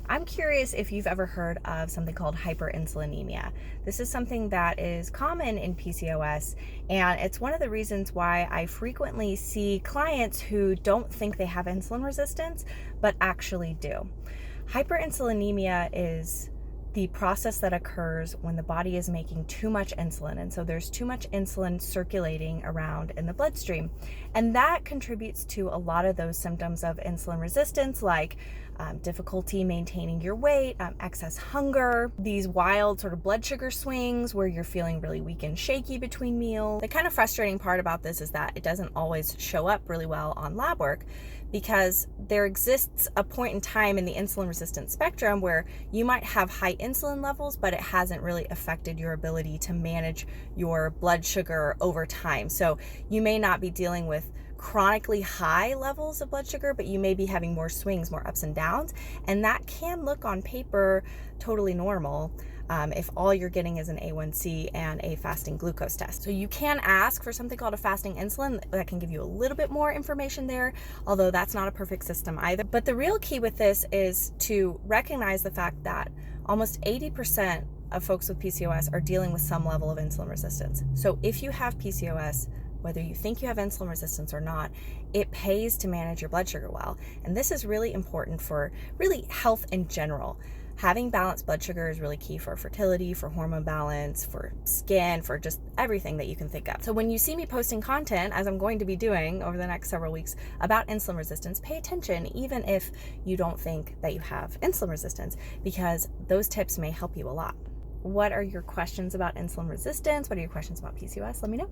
I'm curious if you've ever heard of something called hyperinsulinemia. This is something that is common in PCOS, and it's one of the reasons why I frequently see clients who don't think they have insulin resistance, but actually do. Hyperinsulinemia is the process that occurs when the body is making too much insulin. And so there's too much insulin circulating around in the bloodstream. And that contributes to a lot of those symptoms of insulin resistance, like difficulty maintaining your weight, excess hunger, these wild sort of blood sugar swings where you're feeling really weak and shaky between meals. The kind of frustrating part about this is that it doesn't always show up really well on lab work, because there exists a point in time in the insulin resistant spectrum where you might have high insulin levels, but it hasn't really affected your ability to manage your blood sugar over time. So you may not be dealing with chronically high levels of blood sugar, but you may be having more swings, more ups and downs. And that can look on paper totally normal if all you're getting is an A1C and a fasting glucose test. So you can ask for something called a fasting insulin that can give you a little bit more information there, although that's not a perfect system either. But the real key with this is to recognize the fact that almost 80% of folks with PCOS are dealing with some level of insulin resistance. So if you have PCOS, whether you think you have insulin resistance or not, it pays to manage your blood sugar well. And this is really important for really health in general. Having balanced blood sugar is really key for fertility, for hormone balance, for skin, for just everything that you can think of. So when you see me posting content, as I'm going to be doing over the next several weeks, about insulin resistance, pay attention even if you don't think that you have insulin resistance, because those tips may help you a lot. What are your questions about insulin resistance? What are your questions about PCOS? Let me know.